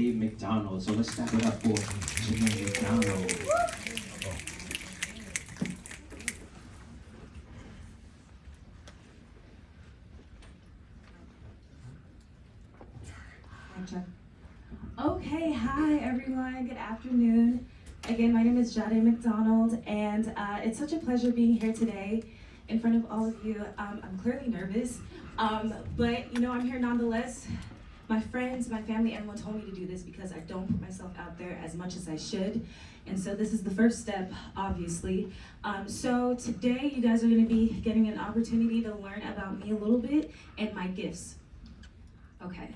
Jody McDonald. So let's step it up for Jody McDonald. Okay, hi everyone, good afternoon. Again, my name is Jade McDonald, and it's such a pleasure being here today in front of all of you. I'm clearly nervous, but you know, I'm here nonetheless. My friends, my family, everyone told me to do this because I don't put myself out there as much as I should. And so this is the first step, obviously. So today you guys are gonna be getting an opportunity to learn about me a little bit and my gifts. Okay.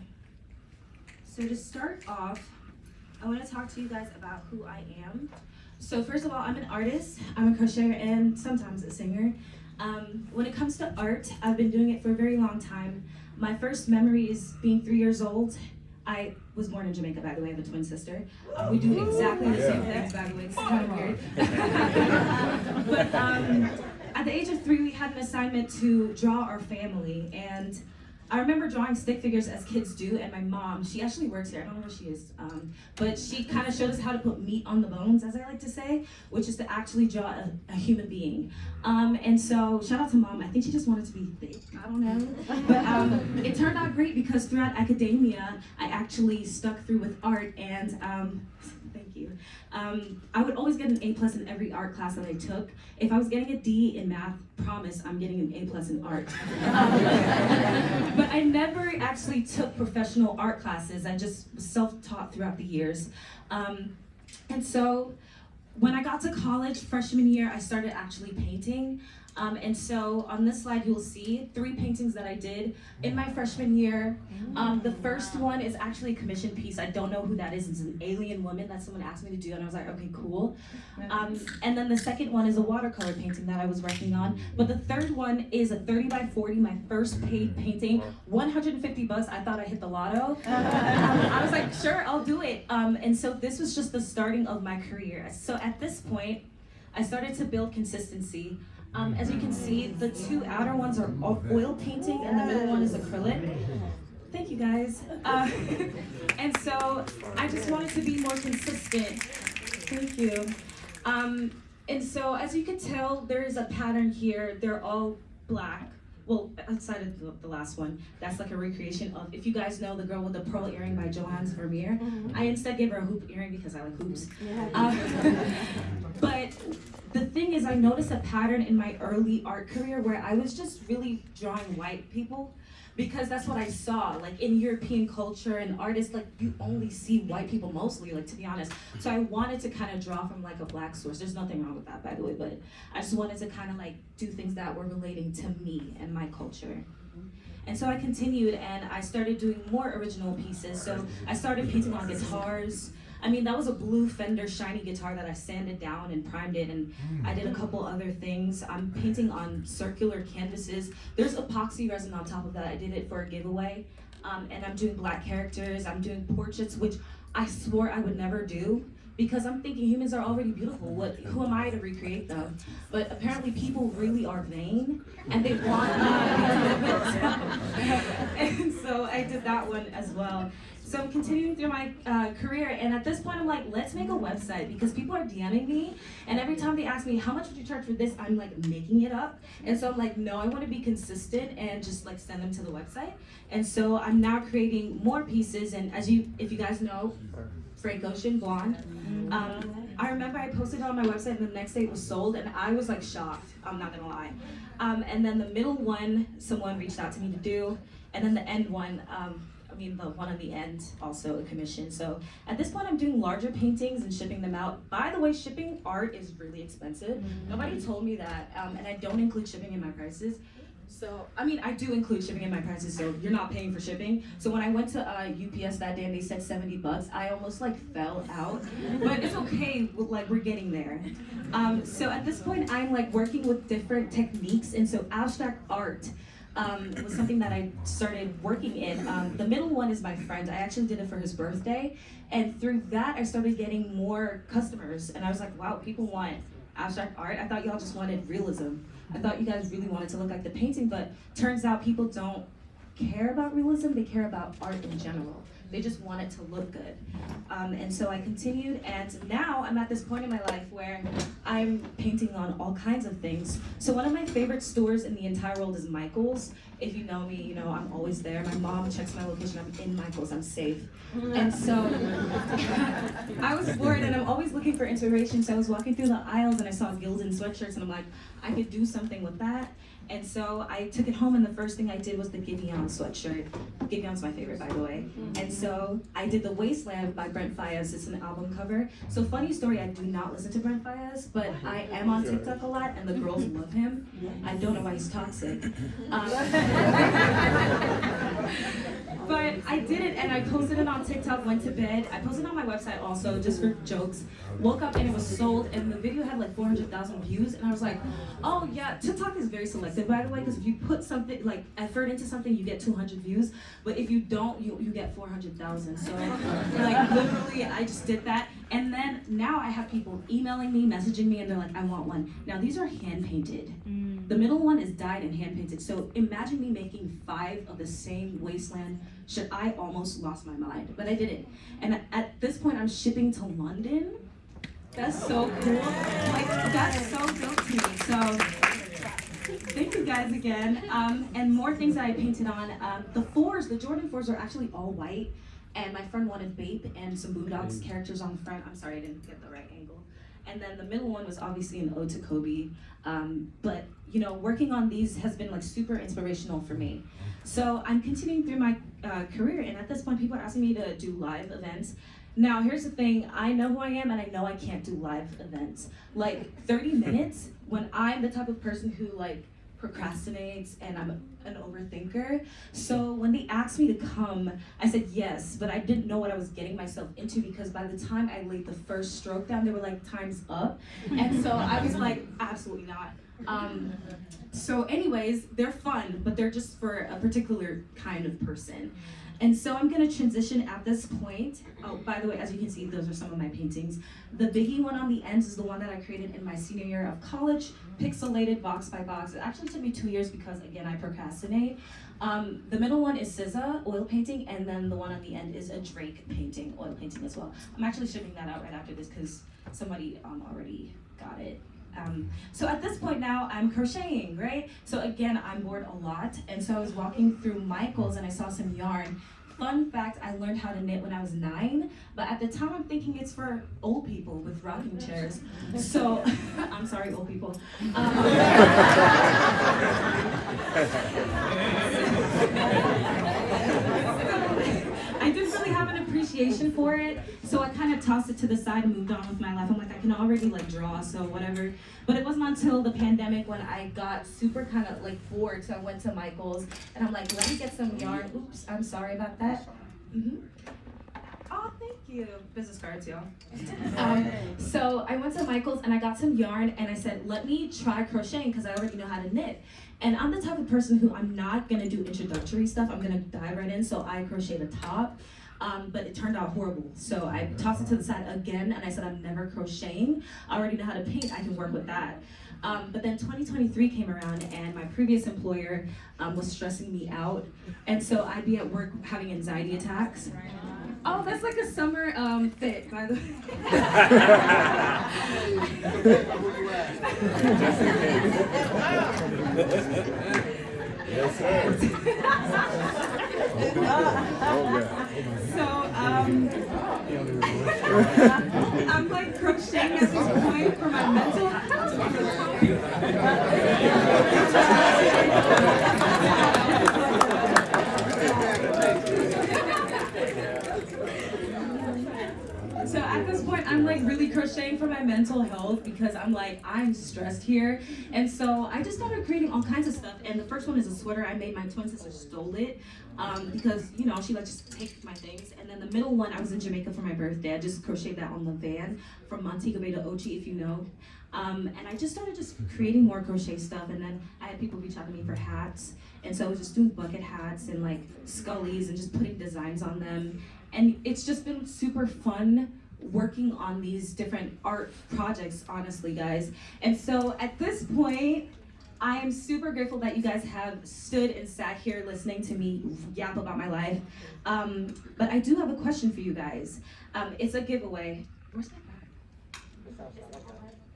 So to start off, I want to talk to you guys about who I am. So first of all, I'm an artist, I'm a crocheter, and sometimes a singer. When it comes to art, I've been doing it for a very long time. My first memory is being 3 years old. I was born in Jamaica, by the way. I have a twin sister. We do exactly the same things, by the way. It's kind of weird. But at the age of 3, we had an assignment to draw our family, and I remember drawing stick figures as kids do, and my mom, she actually works here, I don't know where she is, but she kind of showed us how to put meat on the bones, as I like to say, which is to actually draw a human being. And so, shout out to Mom, I think she just wanted to be thick, I don't know. But it turned out great because throughout academia, I actually stuck through with art, and thank you. I would always get an A+ in every art class that I took. If I was getting a D in math, promise I'm getting an A+ in art. But I never actually took professional art classes. I just was self-taught throughout the years. And so when I got to college, freshman year, I started actually painting. And so on this slide, you'll see 3 paintings that I did in my freshman year. The first one is actually a commissioned piece. I don't know who that is. It's an alien woman that someone asked me to do, and I was like, okay, cool. And then the second one is a watercolor painting that I was working on. But the third one is a 30 by 40, my first paid painting, $150. I thought I hit the lotto. I was like, sure, I'll do it. And so this was just the starting of my career. So at this point, I started to build consistency. As you can see, the 2 outer ones are oil painting and the middle one is acrylic. Thank you guys. And so I just wanted to be more consistent. Thank you. And so as you can tell, there is a pattern here. They're all black. Well, outside of the last one, that's like a recreation of, if you guys know the girl with the pearl earring by Johannes Vermeer, I instead gave her a hoop earring because I like hoops. But the thing is, I noticed a pattern in my early art career where I was just really drawing white people because that's what I saw. Like in European culture and artists, like you only see white people mostly, like to be honest. So I wanted to kind of draw from like a black source. There's nothing wrong with that, by the way, but I just wanted to kind of like do things that were relating to me and my culture. And so I continued and I started doing more original pieces. So I started painting on guitars. I mean, that was a blue Fender shiny guitar that I sanded down and primed it, and I did a couple other things. I'm painting on circular canvases. There's epoxy resin on top of that. I did it for a giveaway. And I'm doing black characters. I'm doing portraits, which I swore I would never do because I'm thinking humans are already beautiful. Who am I to recreate them? But apparently people really are vain and they want me to be And so I did that one as well. So I'm continuing through my career, and at this point I'm like, let's make a website because people are DMing me, and every time they ask me, how much would you charge for this? I'm like making it up. And so I'm like, no, I want to be consistent and just like send them to the website. And so I'm now creating more pieces, and if you guys know, Frank Ocean, Blonde. I remember I posted it on my website and the next day it was sold and I was like shocked, I'm not gonna lie. And then the middle one, someone reached out to me to do, and then the end one, the one on the end, also a commission. So at this point I'm doing larger paintings and shipping them out. By the way, shipping art is really expensive. Nobody told me that, and I don't include shipping in my prices. So, I mean, I do include shipping in my prices, so you're not paying for shipping. So when I went to UPS that day and they said $70, I almost like fell out. But it's okay, like we're getting there. So at this point, I'm like working with different techniques, and so abstract art was something that I started working in. The middle one is my friend. I actually did it for his birthday, and through that, I started getting more customers, and I was like, wow, people want abstract art. I thought y'all just wanted realism. I thought you guys really wanted to look like the painting, but turns out people don't care about realism, they care about art in general. They just want it to look good. And so I continued, and now I'm at this point in my life where I'm painting on all kinds of things. So one of my favorite stores in the entire world is Michael's. If you know me, you know I'm always there. My mom checks my location, I'm in Michael's, I'm safe. And so I was bored and I'm always looking for inspiration. So I was walking through the aisles and I saw Gildan sweatshirts and I'm like, I could do something with that. And so I took it home and the first thing I did was the Giveon sweatshirt. Giveon's my favorite, by the way. And so I did The Wasteland by Brent Faiyaz. It's an album cover. So funny story, I do not listen to Brent Faiyaz, but I am on TikTok a lot and the girls love him. I don't know why he's toxic. But I did it and I posted it on TikTok, went to bed. I posted it on my website also, just for jokes. Woke up and it was sold and the video had like 400,000 views and I was like, oh yeah, TikTok is very selective by the way, because if you put something, like effort into something, you get 200 views, but if you don't, you get 400,000. So like literally I just did that. And then now I have people emailing me, messaging me, and they're like, I want one. Now these are hand painted. The middle one is dyed and hand painted. So imagine me making 5 of the same Wasteland. I almost lost my mind, but I did it. And at this point, I'm shipping to London. That's so cool. Like, that's so dope to me. So thank you guys again. And more things that I painted on. The Jordan 4s are actually all white. And my friend wanted Bape and some Boondocks characters on the front. I'm sorry, I didn't get the right angle. And then the middle one was obviously an ode to Kobe. But you know, working on these has been like super inspirational for me. So I'm continuing through my career, and at this point, people are asking me to do live events. Now, here's the thing, I know who I am, and I know I can't do live events. Like 30 minutes, when I'm the type of person who like procrastinates and I'm an overthinker. So when they asked me to come, I said yes, but I didn't know what I was getting myself into because by the time I laid the first stroke down, they were like, time's up. And so I was like, absolutely not. So anyways, they're fun, but they're just for a particular kind of person. And so I'm gonna transition at this point. Oh, by the way, as you can see, those are some of my paintings. The biggie one on the ends is the one that I created in my senior year of college, pixelated box by box. It actually took me 2 years because, again, I procrastinate. The middle one is SZA, oil painting, and then the one on the end is a Drake painting, oil painting as well. I'm actually shipping that out right after this because somebody already got it. So at this point now, I'm crocheting, right? So again, I'm bored a lot, and so I was walking through Michael's and I saw some yarn. Fun fact, I learned how to knit when I was 9, but at the time I'm thinking it's for old people with rocking chairs. So, I'm sorry, old people. I didn't really have an appreciation for it, so I kind of tossed it to the side and moved on with my life. I'm like, I can already like draw, so whatever. But it wasn't until the pandemic when I got super kind of like bored, so I went to Michael's and I'm like, let me get some yarn. Oops, I'm sorry about that. Oh, thank you. Business cards, y'all. So I went to Michael's and I got some yarn and I said, let me try crocheting because I already know how to knit. And I'm the type of person who I'm not gonna do introductory stuff. I'm gonna dive right in, so I crocheted a top. But it turned out horrible. So I tossed it to the side again and I said, I'm never crocheting. I already know how to paint, I can work with that. But then 2023 came around and my previous employer was stressing me out. And so I'd be at work having anxiety attacks. Oh, that's like a summer fit, by the way. So, I'm like crocheting at this point for my mental health. So at this point, I'm like really crocheting for my mental health because I'm like, I'm stressed here. And so I just started creating all kinds of stuff. And the first one is a sweater I made. My twin sister stole it because, you know, she like just take my things. And then the middle one, I was in Jamaica for my birthday. I just crocheted that on the van from Montego Bay to Ochi, if you know. And I just started just creating more crochet stuff. And then I had people reach out to me for hats. And so I was just doing bucket hats and like scullies and just putting designs on them. And it's just been super fun working on these different art projects, honestly, guys. And so at this point, I am super grateful that you guys have stood and sat here listening to me yap about my life. But I do have a question for you guys. It's a giveaway. Where's my bag?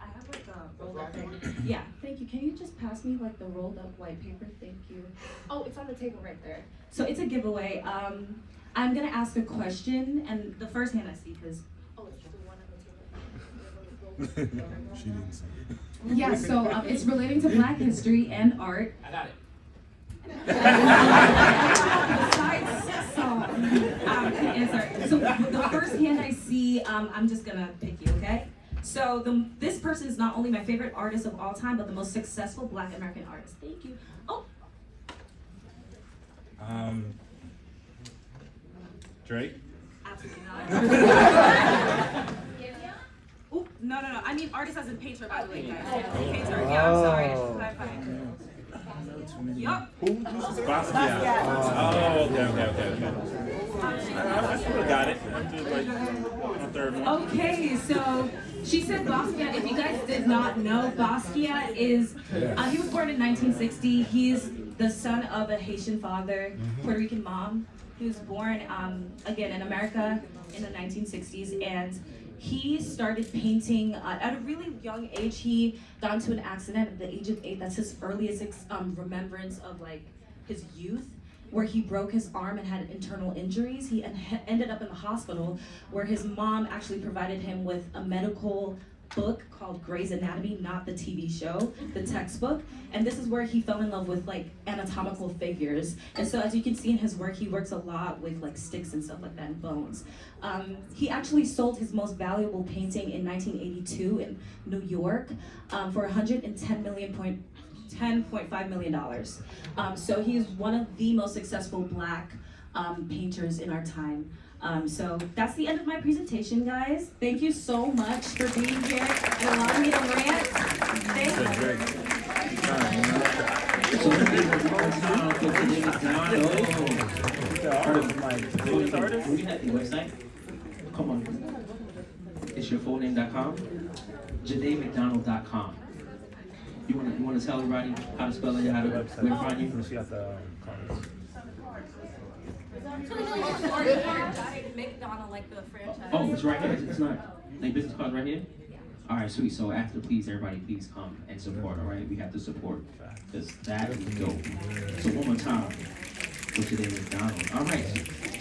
I have like a rolled up thing. Yeah, thank you. Can you just pass me like the rolled up white paper? Thank you. Oh, it's on the table right there. So it's a giveaway. I'm gonna ask a question, and the first hand I see, because it's the one on the table. She didn't see it. Yeah, so it's relating to Black history and art. I got it. Besides song, answer. So the first hand I see, I'm just gonna pick you, okay? So this person is not only my favorite artist of all time, but the most successful Black American artist. Thank you. Oh. Drake? Absolutely not. Ooh, no. I mean artist as in painter, by the way, guys. Painter. Yeah, I'm sorry. Yup. Basquiat. Oh, okay. I sort of got it. I'm just like a third one. Okay, so she said Basquiat. If you guys did not know, Basquiat is, he was born in 1960. He's the son of a Haitian father, Puerto Rican mom. He was born, again, in America in the 1960s, and he started painting at a really young age. He got into an accident at the age of 8. That's his earliest remembrance of like his youth, where he broke his arm and had internal injuries. He ended up in the hospital, where his mom actually provided him with a medical book called Grey's Anatomy, not the TV show, the textbook. And this is where he fell in love with like anatomical figures. And so as you can see in his work, he works a lot with like sticks and stuff like that and bones. He actually sold his most valuable painting in 1982 in New York for $10.5 million. So he is one of the most successful Black painters in our time. So that's the end of my presentation, guys. Thank you so much for being here and allowing me to rant. Thank you. So let's give a roll time for Janae McDonald. We have the website. Come on. It's your full name.com. JanaeMcDonald.com. You wanna tell everybody how to spell it, how to where to find you? She got the comments. McDonald, like the franchise. Oh, it's right here. It's not like business card right here. All right, sweet. So after, please, everybody, please come and support. All right, we have to support because that is dope. So one more time, go to the McDonald. All right.